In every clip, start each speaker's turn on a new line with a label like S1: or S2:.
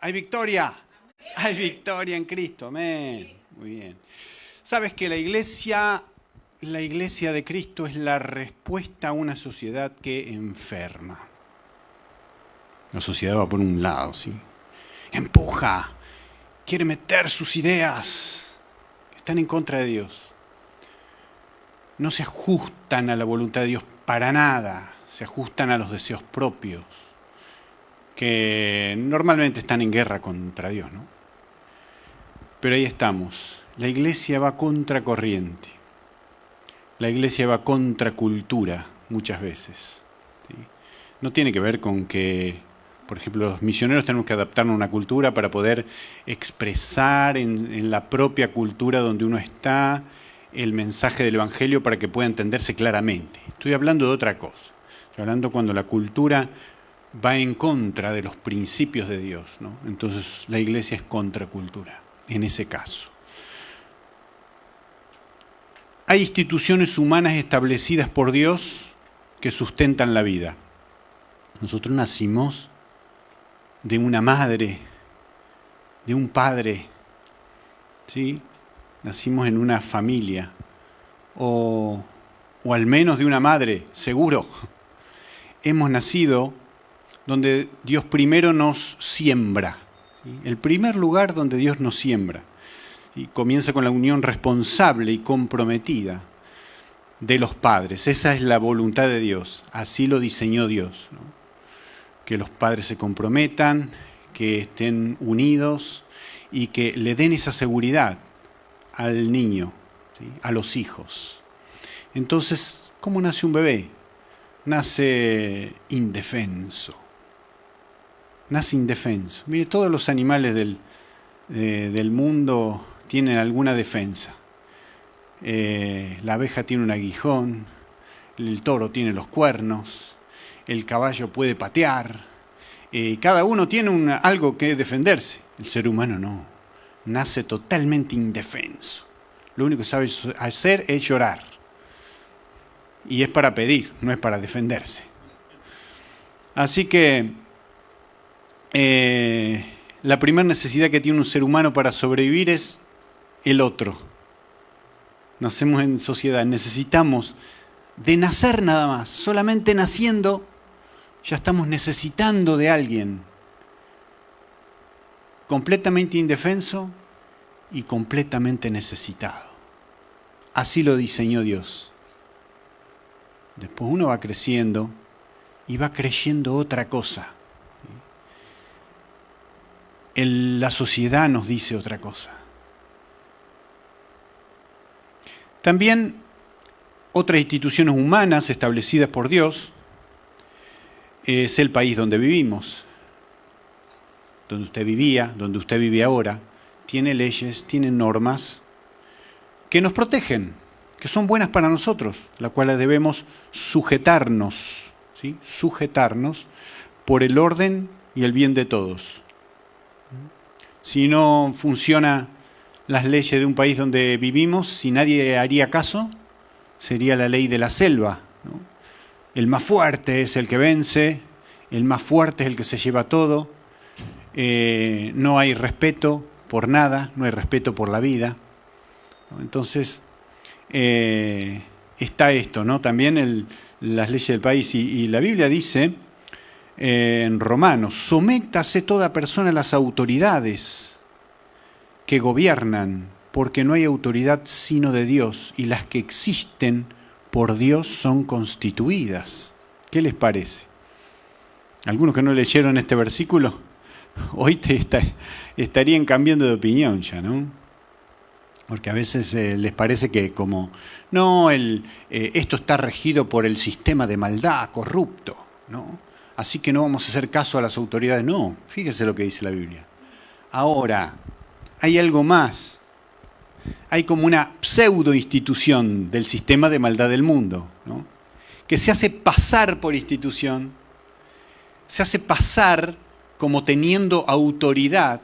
S1: Hay victoria. Hay victoria en Cristo. Amén. Muy bien. Sabes que la iglesia de Cristo es la respuesta a una sociedad que enferma. La sociedad va por un lado, ¿sí? Empuja, quiere meter sus ideas, están en contra de Dios. No se ajustan a la voluntad de Dios para nada, se ajustan a los deseos propios, que normalmente están en guerra contra Dios, ¿no? Pero ahí estamos. La iglesia va contra corriente. La iglesia va contra cultura muchas veces, ¿sí? No tiene que ver con que, por ejemplo, los misioneros tenemos que adaptarnos a una cultura para poder expresar en la propia cultura donde uno está el mensaje del Evangelio para que pueda entenderse claramente. Estoy hablando de otra cosa. Estoy hablando cuando la cultura va en contra de los principios de Dios, ¿no? Entonces la iglesia es contracultura, en ese caso. Hay instituciones humanas establecidas por Dios que sustentan la vida. Nosotros nacimos de una madre, de un padre, ¿sí? Nacimos en una familia, o al menos de una madre, seguro. Hemos nacido donde Dios primero nos siembra, ¿sí? El primer lugar donde Dios nos siembra. Y comienza con la unión responsable y comprometida de los padres. Esa es la voluntad de Dios, así lo diseñó Dios, ¿no? Que los padres se comprometan, que estén unidos y que le den esa seguridad al niño, ¿sí? A los hijos. Entonces, ¿cómo nace un bebé? Nace indefenso. Nace indefenso. Mire, todos los animales del mundo tienen alguna defensa. La abeja tiene un aguijón, el toro tiene los cuernos, el caballo puede patear, cada uno tiene algo que defenderse. El ser humano no, nace totalmente indefenso. Lo único que sabe hacer es llorar. Y es para pedir, no es para defenderse. Así que la primera necesidad que tiene un ser humano para sobrevivir es el otro. Nacemos en sociedad, necesitamos de nacer nada más. Solamente naciendo ya estamos necesitando de alguien. Completamente indefenso y completamente necesitado. Así lo diseñó Dios. Después uno va creciendo y va creyendo otra cosa. La sociedad nos dice otra cosa. También otras instituciones humanas establecidas por Dios es el país donde vivimos, donde usted vivía, donde usted vive ahora. Tiene leyes, tiene normas que nos protegen, que son buenas para nosotros, las cuales debemos sujetarnos, ¿sí? Sujetarnos por el orden y el bien de todos. Si no funcionan las leyes de un país donde vivimos, si nadie haría caso, sería la ley de la selva, ¿no? El más fuerte es el que vence, el más fuerte es el que se lleva todo, no hay respeto por nada, no hay respeto por la vida, ¿no? Entonces, está esto, ¿no? También las leyes del país. Y la Biblia dice en Romanos: sométase toda persona a las autoridades que gobiernan, porque no hay autoridad sino de Dios, y las que existen por Dios son constituidas. ¿Qué les parece? Algunos que no leyeron este versículo, hoy estarían cambiando de opinión ya, ¿no? Porque a veces les parece que como, no, esto está regido por el sistema de maldad corrupto, ¿no? Así que no vamos a hacer caso a las autoridades. No, fíjese lo que dice la Biblia. Ahora, hay algo más. Hay como una pseudo institución del sistema de maldad del mundo, ¿no? Que se hace pasar por institución, se hace pasar como teniendo autoridad,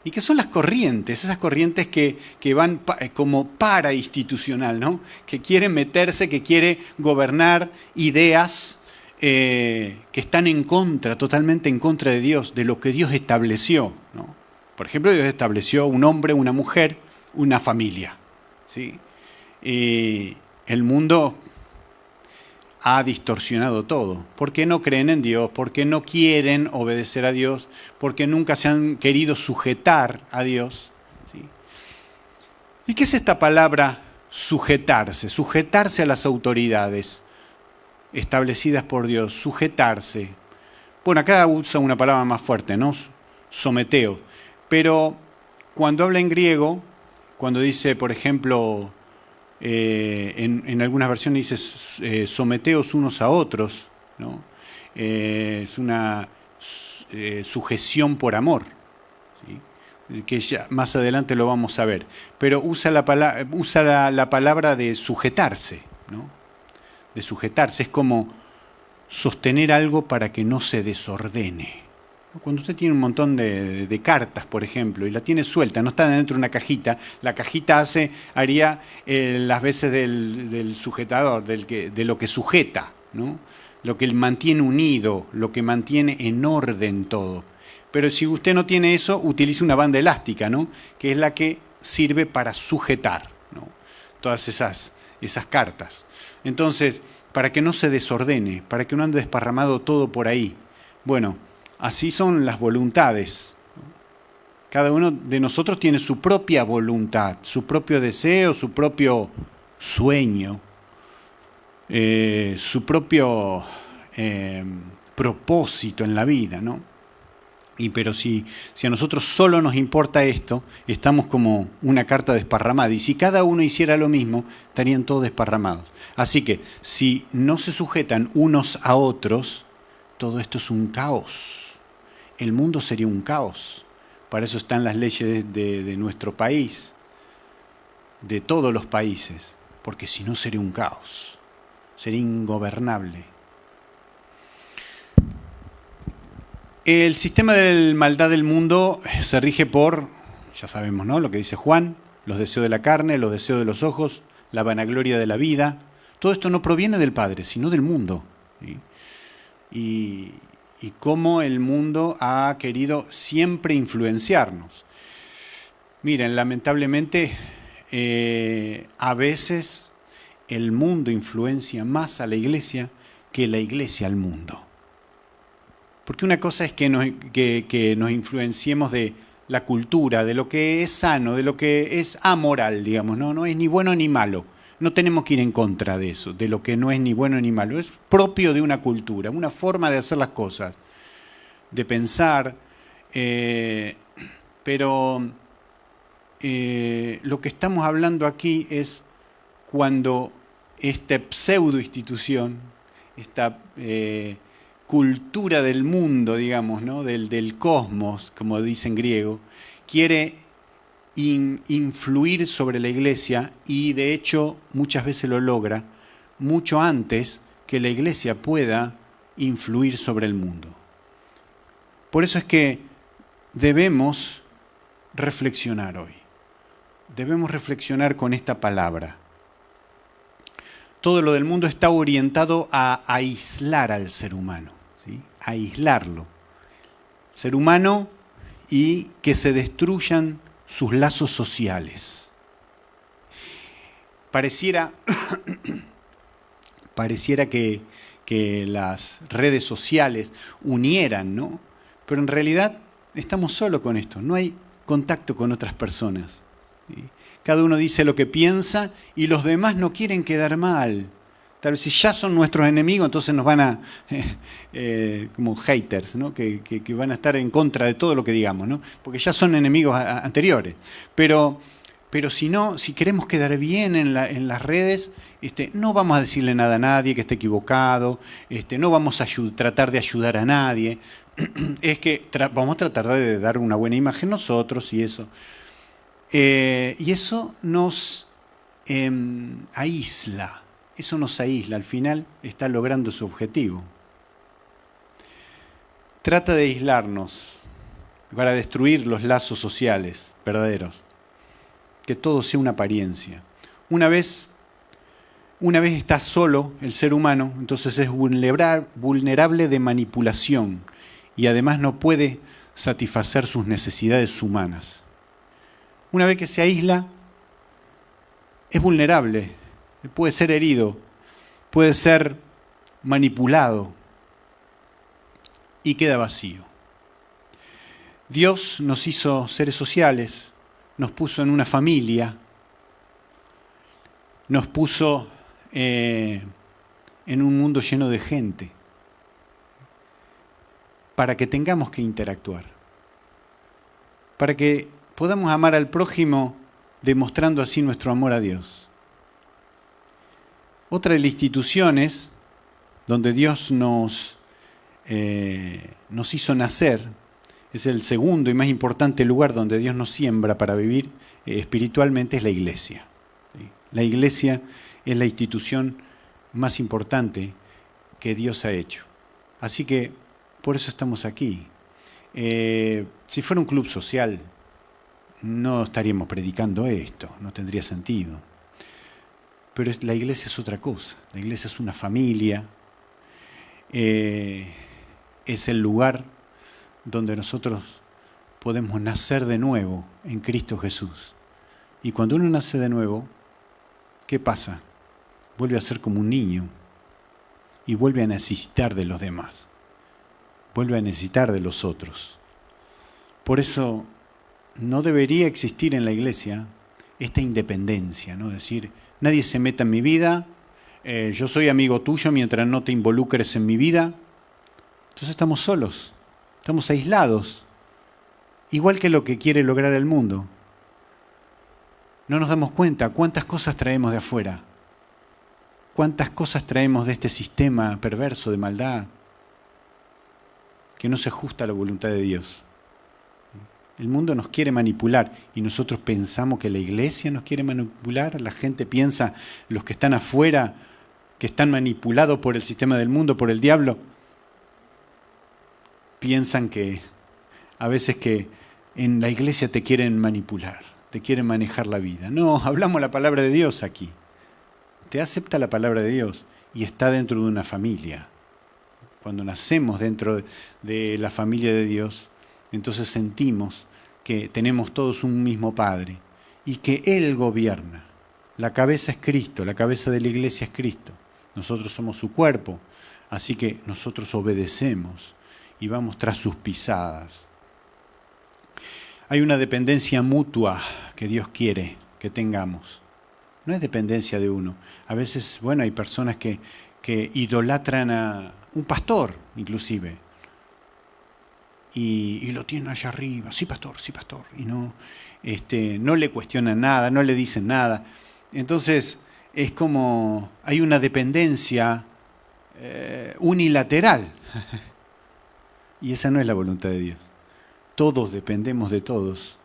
S1: y que son las corrientes, esas corrientes que van como parainstitucional, ¿no? Que quieren meterse, que quiere gobernar ideas que están en contra, totalmente en contra de Dios, de lo que Dios estableció, ¿no? Por ejemplo, Dios estableció un hombre, una mujer, una familia, ¿sí? Y el mundo ha distorsionado todo, porque no creen en Dios, porque no quieren obedecer a Dios, porque nunca se han querido sujetar a Dios, ¿sí? ¿Y qué es esta palabra sujetarse? Sujetarse a las autoridades establecidas por Dios, sujetarse. Bueno, acá usa una palabra más fuerte, ¿no? Someteo. Pero cuando habla en griego, cuando dice, por ejemplo, en algunas versiones dice someteos unos a otros, ¿no? Es una sujeción por amor, ¿sí? Que ya más adelante lo vamos a ver. Pero usa la palabra de sujetarse, ¿no? De sujetarse, es como sostener algo para que no se desordene. Cuando usted tiene un montón de cartas, por ejemplo, y la tiene suelta, no está dentro de una cajita, la cajita haría las veces del sujetador, de lo que sujeta, ¿no? Lo que mantiene unido, lo que mantiene en orden todo. Pero si usted no tiene eso, utilice una banda elástica, ¿no? Que es la que sirve para sujetar, ¿no? Todas esas cartas. Entonces, para que no se desordene, para que no ande desparramado todo por ahí. Bueno, así son las voluntades. Cada uno de nosotros tiene su propia voluntad, su propio deseo, su propio sueño, su propio propósito en la vida, ¿no? Pero si a nosotros solo nos importa esto, estamos como una carta desparramada. Y si cada uno hiciera lo mismo, estarían todos desparramados. Así que si no se sujetan unos a otros, todo esto es un caos. El mundo sería un caos. Para eso están las leyes de nuestro país, de todos los países, porque si no sería un caos, sería ingobernable. El sistema de maldad del mundo se rige por, ya sabemos, ¿no? Lo que dice Juan, los deseos de la carne, los deseos de los ojos, la vanagloria de la vida. Todo esto no proviene del Padre, sino del mundo, ¿sí? Y cómo el mundo ha querido siempre influenciarnos. Miren, lamentablemente, a veces el mundo influencia más a la iglesia que la iglesia al mundo. Porque una cosa es que nos influenciemos de la cultura, de lo que es sano, de lo que es amoral, digamos, no es ni bueno ni malo. No tenemos que ir en contra de eso, de lo que no es ni bueno ni malo. Es propio de una cultura, una forma de hacer las cosas, de pensar. Pero lo que estamos hablando aquí es cuando esta pseudo institución, esta cultura del mundo, digamos, ¿no? del cosmos, como dice en griego, quiere influir sobre la iglesia y de hecho muchas veces lo logra mucho antes que la iglesia pueda influir sobre el mundo. Por eso es que debemos reflexionar hoy. Debemos reflexionar con esta palabra. Todo lo del mundo está orientado a aislar al ser humano, ¿sí? A aislarlo. Ser humano y que se destruyan sus lazos sociales. Pareciera que las redes sociales unieran, ¿no? Pero en realidad estamos solo con esto, no hay contacto con otras personas, ¿sí? Cada uno dice lo que piensa y los demás no quieren quedar mal. Tal vez si ya son nuestros enemigos, entonces nos van a, como haters, ¿no? Que van a estar en contra de todo lo que digamos, ¿no? Porque ya son enemigos anteriores. Pero si no, si queremos quedar bien en las redes, no vamos a decirle nada a nadie que esté equivocado, no vamos a tratar de ayudar a nadie. Es que vamos a tratar de dar una buena imagen nosotros y eso. Y eso nos aísla. Eso nos aísla, al final está logrando su objetivo. Trata de aislarnos para destruir los lazos sociales verdaderos. Que todo sea una apariencia. Una vez Una vez está solo el ser humano, entonces es vulnerable de manipulación y además no puede satisfacer sus necesidades humanas. Una vez que se aísla, es vulnerable, puede ser herido, puede ser manipulado y queda vacío. Dios nos hizo seres sociales, nos puso en una familia, nos puso en un mundo lleno de gente, para que tengamos que interactuar, para que podamos amar al prójimo demostrando así nuestro amor a Dios. Otra de las instituciones donde Dios nos hizo nacer, es el segundo y más importante lugar donde Dios nos siembra para vivir espiritualmente, es la iglesia. La iglesia es la institución más importante que Dios ha hecho. Así que por eso estamos aquí. Si fuera un club social, no estaríamos predicando esto, no tendría sentido. Pero la iglesia es otra cosa. La iglesia es una familia, es el lugar donde nosotros podemos nacer de nuevo en Cristo Jesús. Y cuando uno nace de nuevo, ¿qué pasa? Vuelve a ser como un niño y vuelve a necesitar de los demás, vuelve a necesitar de los otros. Por eso no debería existir en la iglesia esta independencia, ¿no? Decir, nadie se meta en mi vida, yo soy amigo tuyo mientras no te involucres en mi vida. Entonces estamos solos, estamos aislados, igual que lo que quiere lograr el mundo. No nos damos cuenta cuántas cosas traemos de afuera, cuántas cosas traemos de este sistema perverso de maldad que no se ajusta a la voluntad de Dios. El mundo nos quiere manipular y nosotros pensamos que la iglesia nos quiere manipular. La gente piensa, los que están afuera, que están manipulados por el sistema del mundo, por el diablo, piensan que a veces que en la iglesia te quieren manipular, te quieren manejar la vida. No, hablamos la palabra de Dios aquí. Te acepta la palabra de Dios y está dentro de una familia. Cuando nacemos dentro de la familia de Dios, entonces sentimos que tenemos todos un mismo Padre y que Él gobierna. La cabeza es Cristo, la cabeza de la iglesia es Cristo. Nosotros somos su cuerpo, así que nosotros obedecemos y vamos tras sus pisadas. Hay una dependencia mutua que Dios quiere que tengamos. No es dependencia de uno. A veces, bueno, hay personas que idolatran a un pastor, inclusive. Y lo tienen allá arriba. Sí, pastor, sí, pastor. Y no le cuestionan nada, no le dicen nada. Entonces, es como, hay una dependencia unilateral. Y esa no es la voluntad de Dios. Todos dependemos de todos.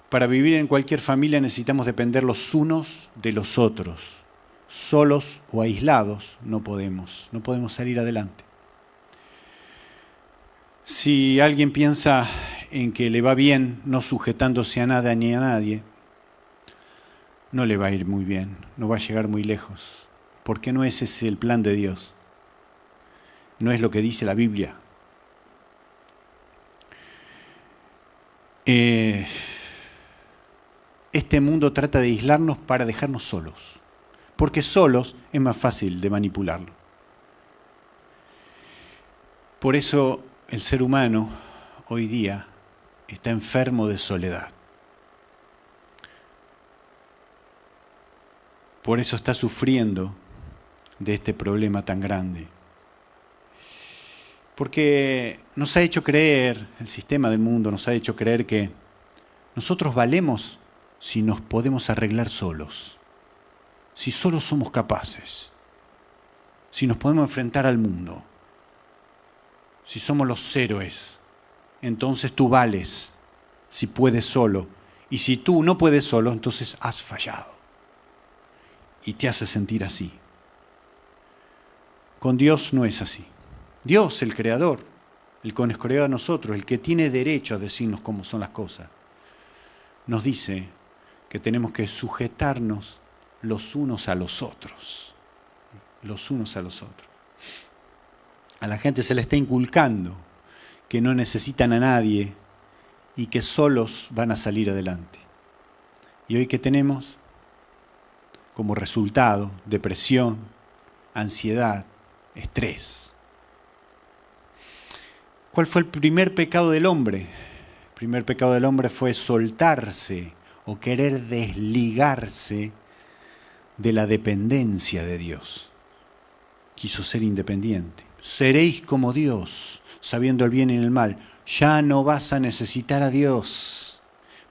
S1: Para vivir en cualquier familia necesitamos depender los unos de los otros. Solos o aislados no podemos salir adelante. Si alguien piensa en que le va bien no sujetándose a nada ni a nadie, no le va a ir muy bien, no va a llegar muy lejos, porque no ese es el plan de Dios. No es lo que dice la Biblia. Este mundo trata de aislarnos para dejarnos solos, porque solos es más fácil de manipularlo. Por eso el ser humano hoy día está enfermo de soledad. Por eso está sufriendo de este problema tan grande. Porque nos ha hecho creer, el sistema del mundo nos ha hecho creer que nosotros valemos si nos podemos arreglar solos, si solos somos capaces, si nos podemos enfrentar al mundo, si somos los héroes, entonces tú vales si puedes solo. Y si tú no puedes solo, entonces has fallado. Y te hace sentir así. Con Dios no es así. Dios, el Creador, el que nos creó a nosotros, el que tiene derecho a decirnos cómo son las cosas, nos dice que tenemos que sujetarnos los unos a los otros. Los unos a los otros. A la gente se le está inculcando que no necesitan a nadie y que solos van a salir adelante. ¿Y hoy qué tenemos? Como resultado, depresión, ansiedad, estrés. ¿Cuál fue el primer pecado del hombre? El primer pecado del hombre fue soltarse o querer desligarse de la dependencia de Dios. Quiso ser independiente. Seréis como Dios, sabiendo el bien y el mal. Ya no vas a necesitar a Dios.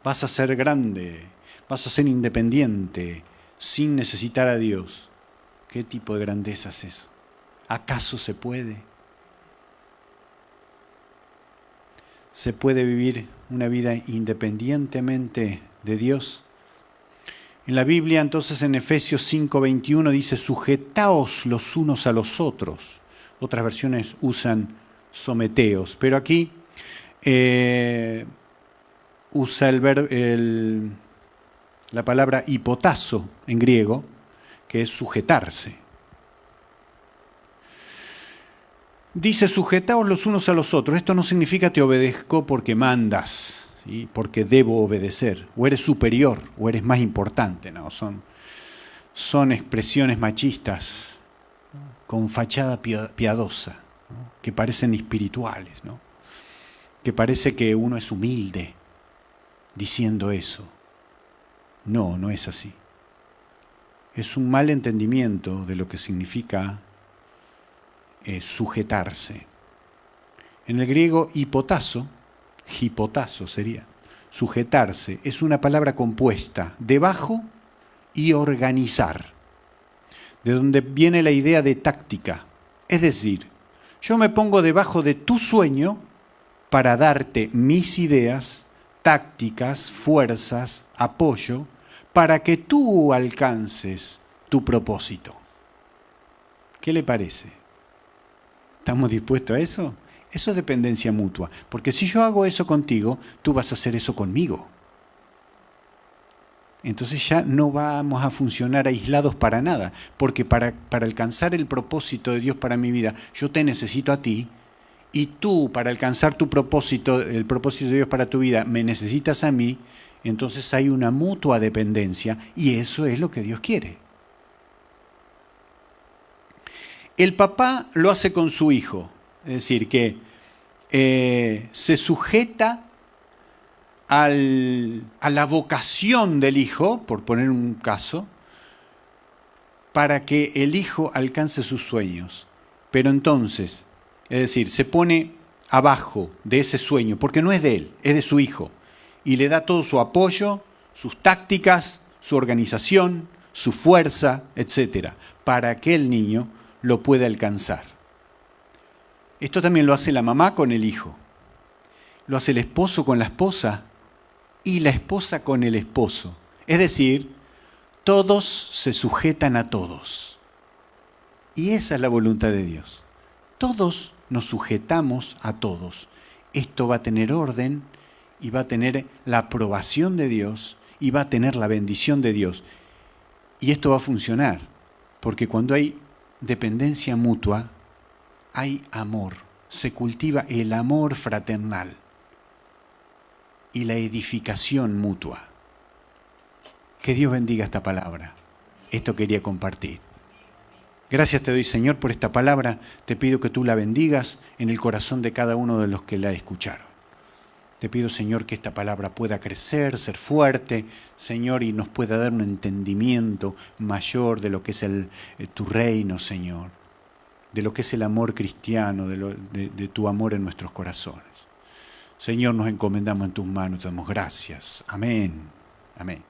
S1: Vas a ser grande, vas a ser independiente, sin necesitar a Dios. ¿Qué tipo de grandeza es eso? ¿Acaso se puede? ¿Se puede vivir una vida independientemente de Dios? En la Biblia, entonces, en Efesios 5:21 dice, sujetaos los unos a los otros. Otras versiones usan someteos, pero aquí usa la palabra hipotazo en griego, que es sujetarse. Dice, sujetaos los unos a los otros. Esto no significa te obedezco porque mandas, ¿sí? Porque debo obedecer, o eres superior, o eres más importante. No, son expresiones machistas con fachada piadosa, ¿no? Que parecen espirituales, ¿no? Que parece que uno es humilde diciendo eso. No, no es así. Es un mal entendimiento de lo que significa sujetarse. En el griego hipotazo sería, sujetarse, es una palabra compuesta, debajo y organizar, de donde viene la idea de táctica. Es decir, yo me pongo debajo de tu sueño para darte mis ideas, tácticas, fuerzas, apoyo, para que tú alcances tu propósito. ¿Qué le parece? ¿Estamos dispuestos a eso? Eso es dependencia mutua, porque si yo hago eso contigo, tú vas a hacer eso conmigo. Entonces ya no vamos a funcionar aislados para nada, porque para alcanzar el propósito de Dios para mi vida, yo te necesito a ti, y tú para alcanzar tu propósito, el propósito de Dios para tu vida, me necesitas a mí. Entonces hay una mutua dependencia, y eso es lo que Dios quiere. El papá lo hace con su hijo, es decir, que se sujeta a la vocación del hijo, por poner un caso, para que el hijo alcance sus sueños. Pero entonces, es decir, se pone abajo de ese sueño, porque no es de él, es de su hijo, y le da todo su apoyo, sus tácticas, su organización, su fuerza, etc., para que el niño lo pueda alcanzar. Esto también lo hace la mamá con el hijo, lo hace el esposo con la esposa y la esposa con el esposo. Es decir, todos se sujetan a todos. Y esa es la voluntad de Dios. Todos nos sujetamos a todos. Esto va a tener orden y va a tener la aprobación de Dios y va a tener la bendición de Dios. Y esto va a funcionar, porque cuando hay dependencia mutua, hay amor. Se cultiva el amor fraternal y la edificación mutua. Que Dios bendiga esta palabra. Esto quería compartir. Gracias te doy, Señor, por esta palabra. Te pido que tú la bendigas en el corazón de cada uno de los que la escucharon. Te pido, Señor, que esta palabra pueda crecer, ser fuerte, Señor, y nos pueda dar un entendimiento mayor de lo que es tu reino, Señor, de lo que es el amor cristiano, de tu amor en nuestros corazones. Señor, nos encomendamos en tus manos, te damos gracias. Amén. Amén.